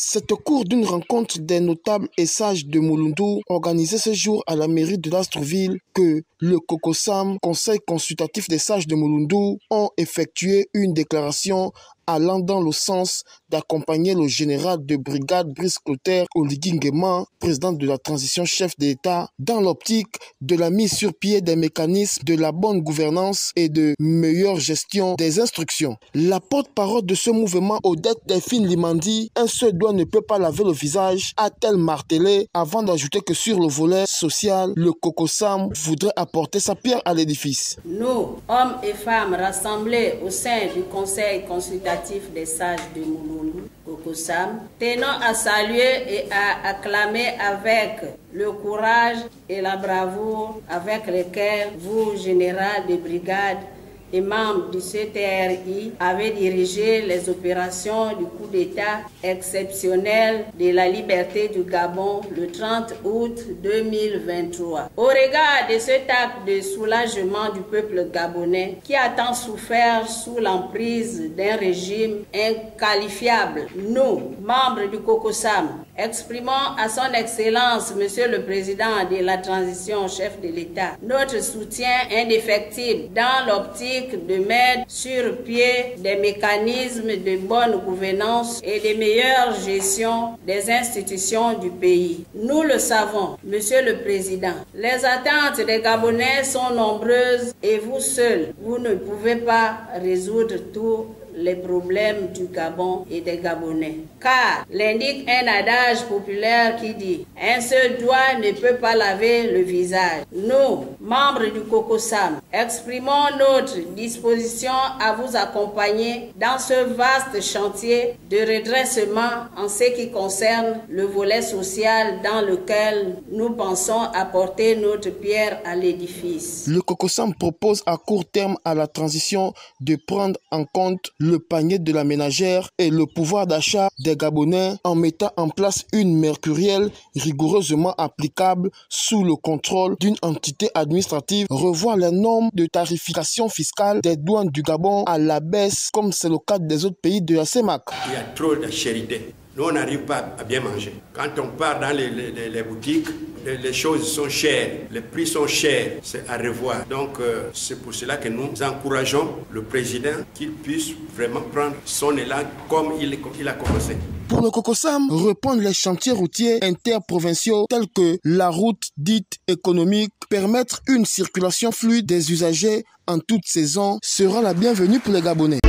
C'est au cours d'une rencontre des notables et sages de Mouloundou, organisée ce jour à la mairie de Lastrouville, que le COCOSAM, Conseil consultatif des sages de Mouloundou, ont effectué une déclaration allant dans le sens d'accompagner le général de brigade Brice Clotaire Oligui Nguema, président de la transition chef d'État, dans l'optique de la mise sur pied des mécanismes de la bonne gouvernance et de meilleure gestion des instructions. La porte-parole de ce mouvement, Odette Delphine Limandi, un seul doigt ne peut pas laver le visage, a-t-elle martelé, avant d'ajouter que sur le volet social, le COCOSAM voudrait apporter sa pierre à l'édifice. Nous, hommes et femmes rassemblés au sein du Conseil consultatif des sages de Mouloundou, COCOSAM, tenons à saluer et à acclamer avec le courage et la bravoure avec lesquels vous, général de brigade et membres du CTRI, avez dirigé les opérations du coup d'État exceptionnel de la liberté du Gabon le 30 août 2023. Au regard de cet acte de soulagement du peuple gabonais qui a tant souffert sous l'emprise d'un régime inqualifiable, nous, membres du COCOSAM, exprimons à son Excellence, Monsieur le Président de la Transition, chef de l'État, notre soutien indéfectible dans l'optique de mettre sur pied des mécanismes de bonne gouvernance et de meilleure gestion des institutions du pays. Nous le savons, Monsieur le Président, les attentes des Gabonais sont nombreuses et vous seul, vous ne pouvez pas résoudre tous les problèmes du Gabon et des Gabonais. Car l'indique un adage populaire qui dit « Un seul doigt ne peut pas laver le visage ». Nous, membres du COCOSAM, exprimons notre disposition à vous accompagner dans ce vaste chantier de redressement en ce qui concerne le volet social dans lequel nous pensons apporter notre pierre à l'édifice. Le COCOSAM propose à court terme à la transition de prendre en compte le panier de la ménagère et le pouvoir d'achat des Gabonais en mettant en place une mercurielle rigoureusement applicable sous le contrôle d'une entité administrative, revoir les normes de tarification fiscale des douanes du Gabon à la baisse comme c'est le cas des autres pays de la CEMAC. Il y a trop de charité. Nous, on n'arrive pas à bien manger. Quand on part dans les boutiques, les choses sont chères, les prix sont chers, c'est à revoir. Donc, c'est pour cela que nous encourageons le président qu'il puisse vraiment prendre son élan comme il a commencé. Pour le COCOSAM, répondre les chantiers routiers interprovinciaux tels que la route dite économique, permettre une circulation fluide des usagers en toute saison sera la bienvenue pour les Gabonais.